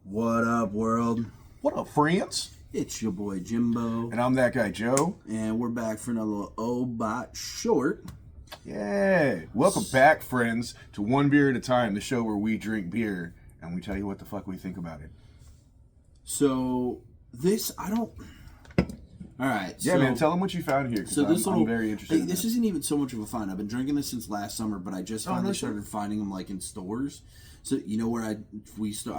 What up, world? What up, friends? It's your boy Jimbo, And I'm that guy, Joe. and we're back for another little O-Bot short. Yeah. Welcome back, friends, to One Beer at a Time, the show where we drink beer and we tell you what the fuck we think about it. So, Alright, Yeah, man, tell them what you found here, because I'm very interested in this isn't even so much of a find. I've been drinking this since last summer, but I just finally started finding them, like, in stores. So, you know where I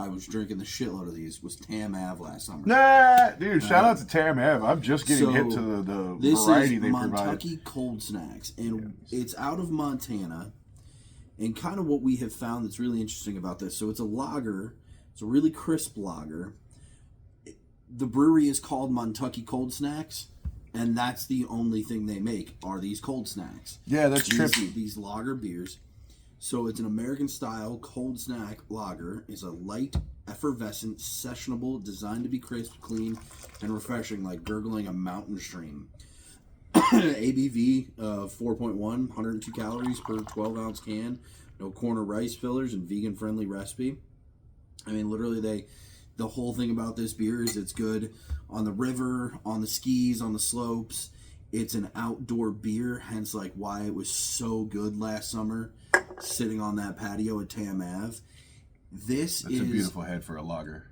was drinking the shitload of these was Tam Ave last summer. Nah, dude, shout out to Tam Ave. I'm just getting hip to the variety they provide. This is Montucky Cold Snacks, and it's out of Montana. And kind of what we have found that's really interesting about this, so it's a lager. It's a really crisp lager. The brewery is called Montucky Cold Snacks, and that's the only thing they make are these cold snacks. Yeah, that's trippy. These lager beers. So it's an American-style cold snack lager. It's a light, effervescent, sessionable, designed to be crisp, clean, and refreshing, like gurgling a mountain stream. ABV 4.1, 102 calories per 12-ounce can. No corn or rice fillers, and vegan-friendly recipe. I mean, literally, the whole thing about this beer is it's good on the river, on the skis, on the slopes. It's an outdoor beer, hence like why it was so good last summer, sitting on that patio at Tam Ave. That's a beautiful head for a lager.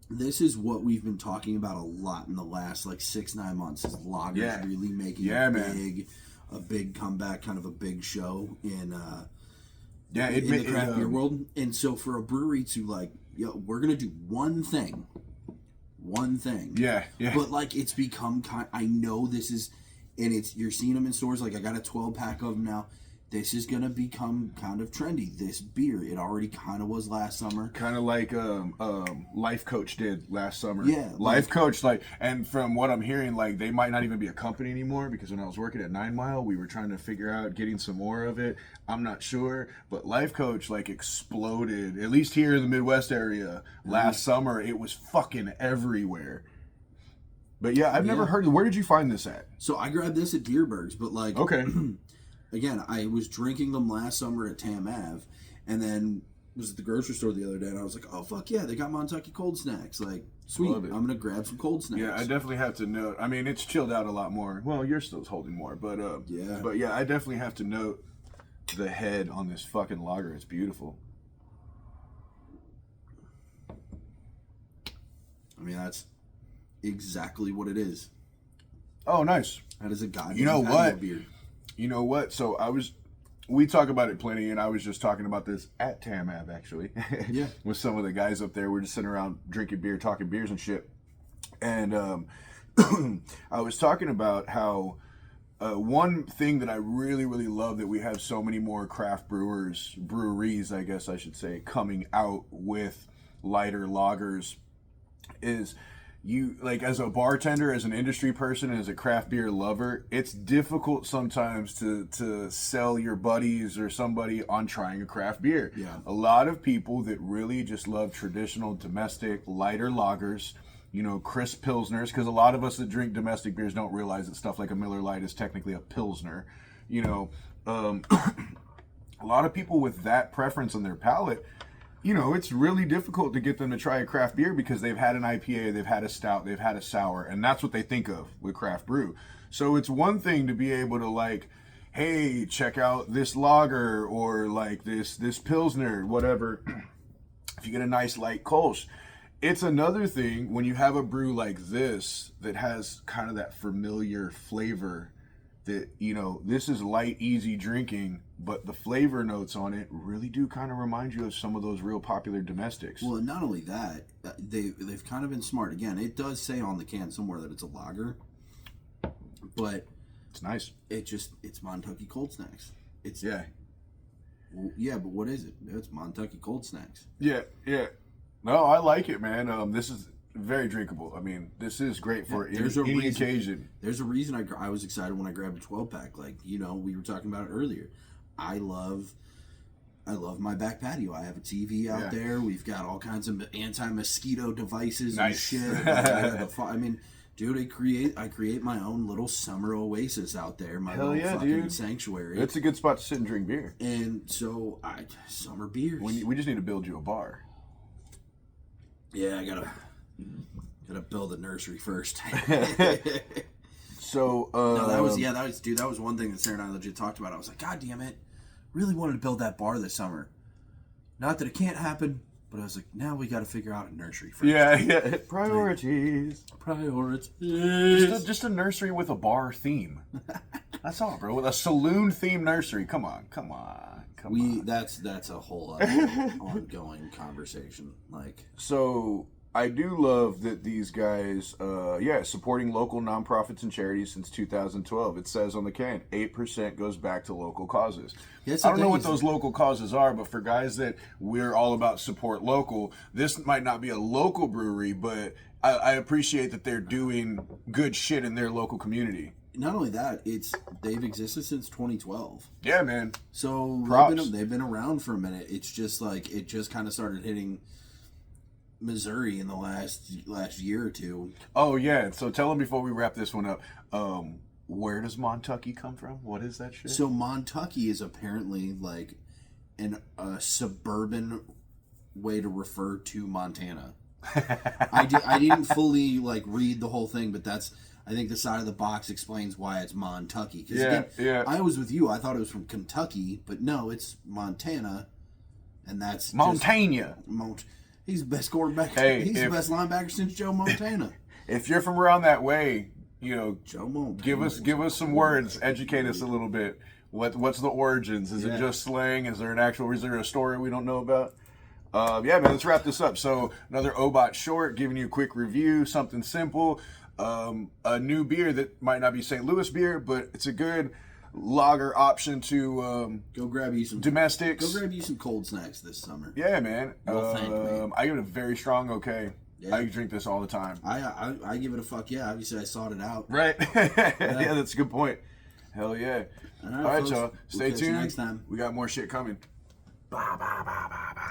This is what we've been talking about a lot in the last like 6-9 months. Is lagers really making a big comeback, kind of a big show in the craft beer world. And so for a brewery to like, we're gonna do one thing. Yeah. But like it's become I know this is, and you're seeing them in stores. Like I got a 12-pack of them now. This is gonna become kind of trendy. This beer, it already kind of was last summer. Kind of like Life Coach did last summer. Yeah, Life Coach, and from what I'm hearing, like they might not even be a company anymore, because when I was working at 9 Mile, we were trying to figure out getting some more of it. I'm not sure, but Life Coach like exploded, at least here in the Midwest area last summer. It was fucking everywhere. But yeah, I've never heard. Where did you find this at? So I grabbed this at Deerberg's, but like okay. Again, I was drinking them last summer at Tam Ave, and then was at the grocery store the other day, and I was like, oh, fuck yeah, they got Montucky Cold Snacks. Like, sweet, I'm going to grab some cold snacks. Yeah, I definitely have to note. I mean, it's chilled out a lot more. Well, you're still holding more, but yeah, I definitely have to note the head on this fucking lager. It's beautiful. I mean, that's exactly what it is. Oh, nice. That is a goddamn beer. You know what? So we talk about it plenty, and I was just talking about this at Tam Ave, actually. Yeah. With some of the guys up there. We're just sitting around drinking beer, talking beers and shit. And I was talking about how one thing that I really, really love that we have so many more craft breweries, I guess I should say, coming out with lighter lagers is... You, like, as a bartender, as an industry person, and as a craft beer lover, it's difficult sometimes to sell your buddies or somebody on trying a craft beer. Yeah. A lot of people that really just love traditional, domestic, lighter lagers, crisp pilsners, because a lot of us that drink domestic beers don't realize that stuff like a Miller Lite is technically a pilsner. A lot of people with that preference on their palate, it's really difficult to get them to try a craft beer because they've had an IPA, they've had a stout, they've had a sour, and that's what they think of with craft brew. So it's one thing to be able to like, hey, check out this lager or like this pilsner, whatever. If you get a nice light Kolsch. It's another thing when you have a brew like this that has kind of that familiar flavor that, this is light, easy drinking, but the flavor notes on it really do kind of remind you of some of those real popular domestics. Well, and not only that, they've kind of been smart. Again, it does say on the can somewhere that it's a lager, but it's nice. It's Montucky Cold Snacks. Well, yeah, but what is it? It's Montucky Cold Snacks. Yeah. No, I like it, man. This is very drinkable. I mean, this is great for any occasion. There's a reason I was excited when I grabbed a 12-pack. Like, we were talking about it earlier. I love my back patio. I have a TV out there. We've got all kinds of anti-mosquito devices and shit. I mean, dude, I create my own little summer oasis out there. My little fucking sanctuary. It's a good spot to sit and drink beer. And so, summer beers. We just need to build you a bar. Yeah, I gotta build a nursery first. So No, that was one thing that Sarah and I legit talked about. I was like, God damn it, really wanted to build that bar this summer. Not that it can't happen, but I was like, now we got to figure out a nursery first. Yeah. Priorities. Just a nursery with a bar theme. That's all, bro. With a saloon themed nursery. Come on. That's a whole other ongoing conversation. Like, so I do love that these guys, supporting local nonprofits and charities since 2012. It says on the can, 8% goes back to local causes. Yeah, I don't know what those local causes are, but for guys that we're all about support local, this might not be a local brewery, but I appreciate that they're doing good shit in their local community. Not only that, they've existed since 2012. Yeah, man. So Props. they've been around for a minute. It's just like it just kind of started hitting Missouri in the last year or two. Oh yeah. So tell them before we wrap this one up. Where does Montucky come from? What is that shit? So Montucky is apparently like a suburban way to refer to Montana. I didn't fully like read the whole thing, but I think the side of the box explains why it's Montucky. Yeah. I was with you. I thought it was from Kentucky, but no, it's Montana, and that's Montana. He's the best quarterback. Hey, he's the best linebacker since Joe Montana. If you're from around that way, Joe Montana. give us some words, educate us a little bit. What's the origins? Is it just slang? Is there is there a story we don't know about? Yeah, man, let's wrap this up. So another Obot short, giving you a quick review, something simple. A new beer that might not be St. Louis beer, but it's a good lager option to go grab you some domestics. Go grab you some cold snacks this summer. Yeah, man. Well, thank me. I give it a very strong okay. Yeah. I drink this all the time. I give it a fuck yeah. Obviously, I sought it out. Right. Yeah, that's a good point. Hell yeah. All right, y'all. Stay tuned. Next time. We got more shit coming. Bye, bye, bye, bye, bye.